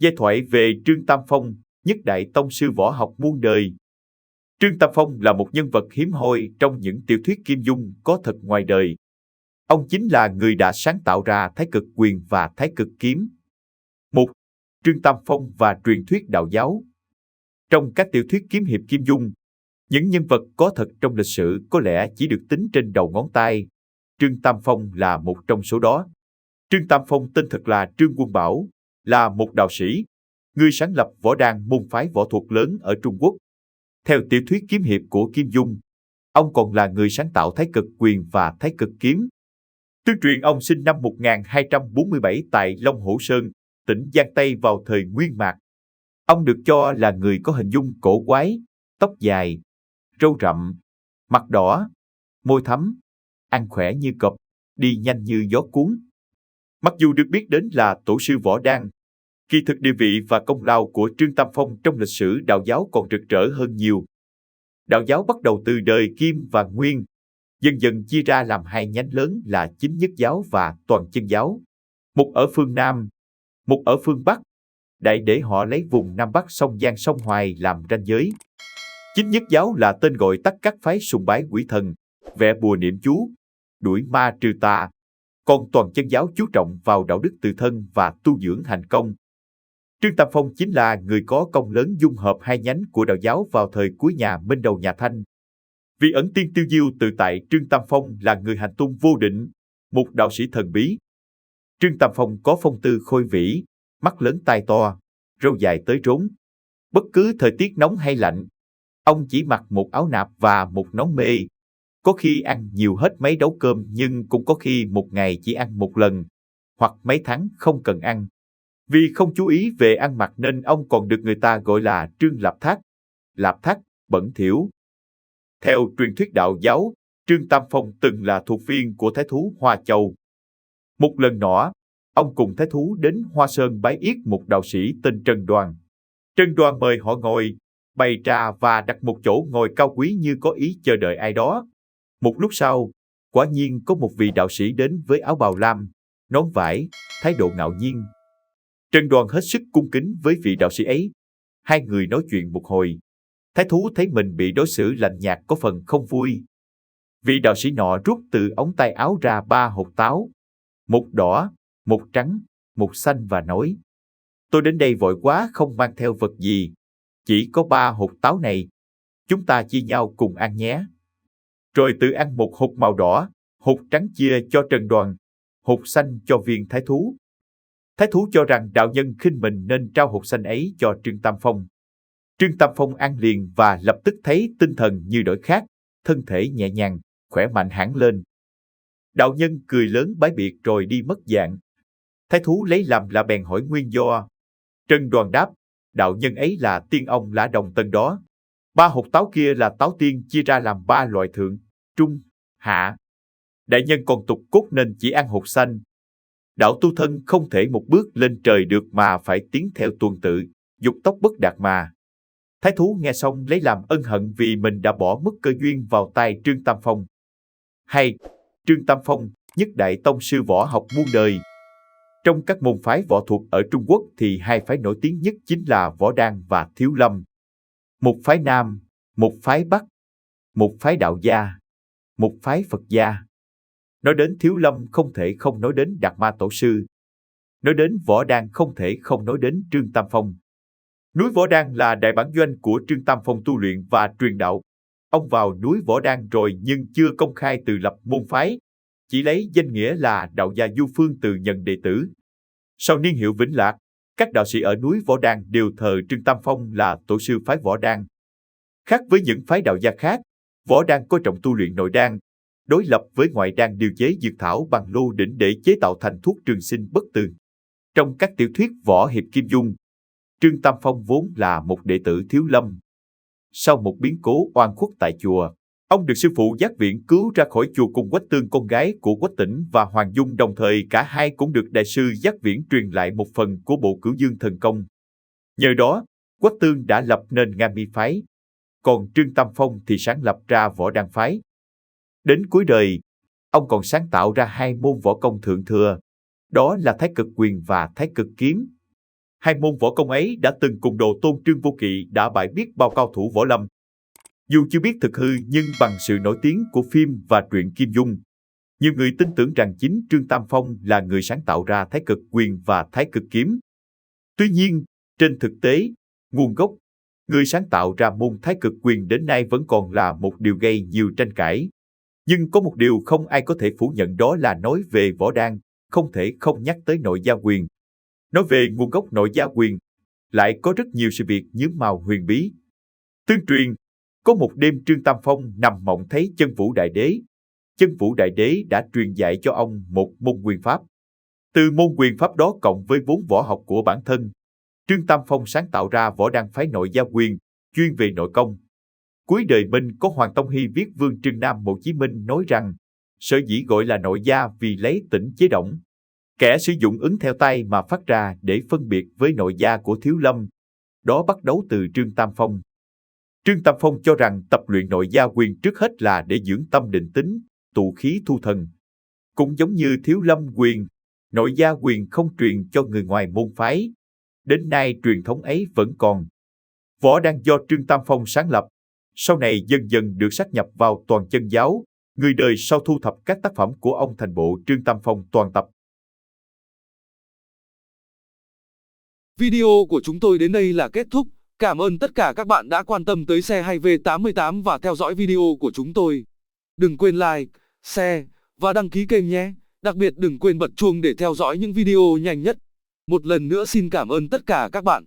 Giai thoại về Trương Tam Phong, nhất đại tông sư võ học muôn đời. Trương Tam Phong là một nhân vật hiếm hoi trong những tiểu thuyết Kim Dung có thật ngoài đời. Ông chính là người đã sáng tạo ra Thái Cực Quyền và Thái Cực Kiếm. 1. Trương Tam Phong và truyền thuyết đạo giáo. Trong các tiểu thuyết kiếm hiệp Kim Dung, những nhân vật có thật trong lịch sử có lẽ chỉ được tính trên đầu ngón tay. Trương Tam Phong là một trong số đó. Trương Tam Phong tên thật là Trương Quân Bảo, là một đạo sĩ, người sáng lập võ đan môn phái võ thuật lớn ở Trung Quốc. Theo tiểu thuyết kiếm hiệp của Kim Dung, ông còn là người sáng tạo Thái Cực Quyền và Thái Cực Kiếm. Tương truyền ông sinh năm 1247 tại Long Hổ Sơn, tỉnh Giang Tây vào thời Nguyên Mạc. Ông được cho là người có hình dung cổ quái, tóc dài, râu rậm, mặt đỏ, môi thắm, ăn khỏe như cọp, đi nhanh như gió cuốn. Mặc dù được biết đến là tổ sư võ đan, kỳ thực địa vị và công lao của Trương Tam Phong trong lịch sử đạo giáo còn rực rỡ hơn nhiều. Đạo giáo bắt đầu từ đời Kim và Nguyên, dần dần chia ra làm hai nhánh lớn là Chính Nhất Giáo và Toàn Chân Giáo, một ở phương Nam, một ở phương Bắc, đại để họ lấy vùng Nam Bắc sông Giang sông Hoài làm ranh giới. Chính Nhất Giáo là tên gọi tắt các phái sùng bái quỷ thần, vẽ bùa niệm chú, đuổi ma trừ tà, còn Toàn Chân Giáo chú trọng vào đạo đức tự thân và tu dưỡng hành công. Trương Tam Phong chính là người có công lớn dung hợp hai nhánh của đạo giáo vào thời cuối nhà Minh đầu nhà Thanh. Vị ẩn tiên tiêu diêu tự tại Trương Tam Phong là người hành tung vô định, một đạo sĩ thần bí. Trương Tam Phong có phong tư khôi vĩ, mắt lớn tai to, râu dài tới rốn. Bất cứ thời tiết nóng hay lạnh, ông chỉ mặc một áo nạp và một nón mê. Có khi ăn nhiều hết mấy đấu cơm nhưng cũng có khi một ngày chỉ ăn một lần, hoặc mấy tháng không cần ăn. Vì không chú ý về ăn mặc nên ông còn được người ta gọi là Trương Lạp Thác, bẩn thỉu. Theo truyền thuyết đạo giáo, Trương Tam Phong từng là thuộc viên của Thái thú Hoa Châu. Một lần nọ, ông cùng Thái thú đến Hoa Sơn bái yết một đạo sĩ tên Trần Đoàn. Trần Đoàn mời họ ngồi, bày trà và đặt một chỗ ngồi cao quý như có ý chờ đợi ai đó. Một lúc sau, quả nhiên có một vị đạo sĩ đến với áo bào lam, nón vải, thái độ ngạo nhiên. Trần Đoàn hết sức cung kính với vị đạo sĩ ấy. Hai người nói chuyện một hồi. Thái thú thấy mình bị đối xử lạnh nhạt có phần không vui. Vị đạo sĩ nọ rút từ ống tay áo ra 3 hột táo, một đỏ, một trắng, một xanh và nói: "Tôi đến đây vội quá không mang theo vật gì, chỉ có 3 hột táo này, chúng ta chia nhau cùng ăn nhé." Rồi tự ăn một hột màu đỏ, hột trắng chia cho Trần Đoàn, hột xanh cho viên thái thú. Thái thú cho rằng đạo nhân khinh mình nên trao hột xanh ấy cho Trương Tam Phong. Trương Tam Phong ăn liền và lập tức thấy tinh thần như đổi khác, thân thể nhẹ nhàng, khỏe mạnh hẳn lên. Đạo nhân cười lớn bái biệt rồi đi mất dạng. Thái thú lấy làm lạ bèn hỏi nguyên do. Trần Đoàn đáp: đạo nhân ấy là tiên ông Lã Đồng Tân đó. 3 hột táo kia là táo tiên chia ra làm 3 loại thượng, trung, hạ. Đại nhân còn tục cốt nên chỉ ăn hột xanh. Đạo tu thân không thể một bước lên trời được mà phải tiến theo tuần tự, dục tốc bất đạt mà. Thái thú nghe xong lấy làm ân hận vì mình đã bỏ mất cơ duyên vào tay Trương Tam Phong. Hay, Trương Tam Phong, nhất đại tông sư võ học muôn đời. Trong các môn phái võ thuật ở Trung Quốc thì hai phái nổi tiếng nhất chính là Võ Đan và Thiếu Lâm. Một phái Nam, một phái Bắc, một phái đạo gia, một phái Phật gia. Nói đến Thiếu Lâm không thể không nói đến Đạt Ma Tổ Sư. Nói đến Võ Đan không thể không nói đến Trương Tam Phong. Núi Võ Đan là đại bản doanh của Trương Tam Phong tu luyện và truyền đạo. Ông vào núi Võ Đan rồi nhưng chưa công khai tự lập môn phái, chỉ lấy danh nghĩa là đạo gia Du Phương từ nhận đệ tử. Sau niên hiệu vĩnh lạc, các đạo sĩ ở núi Võ Đan đều thờ Trương Tam Phong là tổ sư phái Võ Đan. Khác với những phái đạo gia khác, Võ Đan coi trọng tu luyện nội đan, đối lập với ngoại đan điều chế dược thảo bằng lô đỉnh để chế tạo thành thuốc trường sinh bất tường. Trong các tiểu thuyết võ hiệp Kim Dung, Trương Tam Phong vốn là một đệ tử Thiếu Lâm. Sau một biến cố oan khuất tại chùa, ông được sư phụ Giác Viễn cứu ra khỏi chùa cùng Quách Tương con gái của Quách Tĩnh và Hoàng Dung, đồng thời cả hai cũng được đại sư Giác Viễn truyền lại một phần của bộ Cửu Dương thần công. Nhờ đó, Quách Tương đã lập nên Nga Mi phái, còn Trương Tam Phong thì sáng lập ra Võ Đan phái. Đến cuối đời, ông còn sáng tạo ra 2 môn võ công thượng thừa, đó là Thái Cực Quyền và Thái Cực Kiếm. Hai môn võ công ấy đã từng cùng đồ tôn Trương Vô Kỵ đã bại biết bao cao thủ võ lâm. Dù chưa biết thực hư nhưng bằng sự nổi tiếng của phim và truyện Kim Dung, nhiều người tin tưởng rằng chính Trương Tam Phong là người sáng tạo ra Thái Cực Quyền và Thái Cực Kiếm. Tuy nhiên, trên thực tế, nguồn gốc, người sáng tạo ra môn Thái Cực Quyền đến nay vẫn còn là một điều gây nhiều tranh cãi. Nhưng có một điều không ai có thể phủ nhận, đó là nói về võ đan, không thể không nhắc tới nội gia quyền. Nói về nguồn gốc nội gia quyền, lại có rất nhiều sự việc nhuốm màu huyền bí. Tương truyền, có một đêm Trương Tam Phong nằm mộng thấy Chân Vũ Đại Đế. Chân Vũ Đại Đế đã truyền dạy cho ông một môn quyền pháp. Từ môn quyền pháp đó cộng với vốn võ học của bản thân, Trương Tam Phong sáng tạo ra võ đan phái nội gia quyền, chuyên về nội công. Cuối đời Minh có Hoàng Tông Hy viết Vương Trưng Nam Mộ Chí Minh nói rằng, sở dĩ gọi là nội gia vì lấy tỉnh chế động. Kẻ sử dụng ứng theo tay mà phát ra để phân biệt với nội gia của Thiếu Lâm. Đó bắt đầu từ Trương Tam Phong. Trương Tam Phong cho rằng tập luyện nội gia quyền trước hết là để dưỡng tâm định tính, tụ khí thu thần. Cũng giống như Thiếu Lâm quyền, nội gia quyền không truyền cho người ngoài môn phái. Đến nay truyền thống ấy vẫn còn. Võ đan do Trương Tam Phong sáng lập, sau này dần dần được sáp nhập vào Toàn Chân giáo, người đời sau thu thập các tác phẩm của ông thành bộ Trương Tam Phong toàn tập. Video của chúng tôi đến đây là kết thúc. Cảm ơn tất cả các bạn đã quan tâm tới xe hay V88 và theo dõi video của chúng tôi. Đừng quên like, share và đăng ký kênh nhé. Đặc biệt đừng quên bật chuông để theo dõi những video nhanh nhất. Một lần nữa xin cảm ơn tất cả các bạn.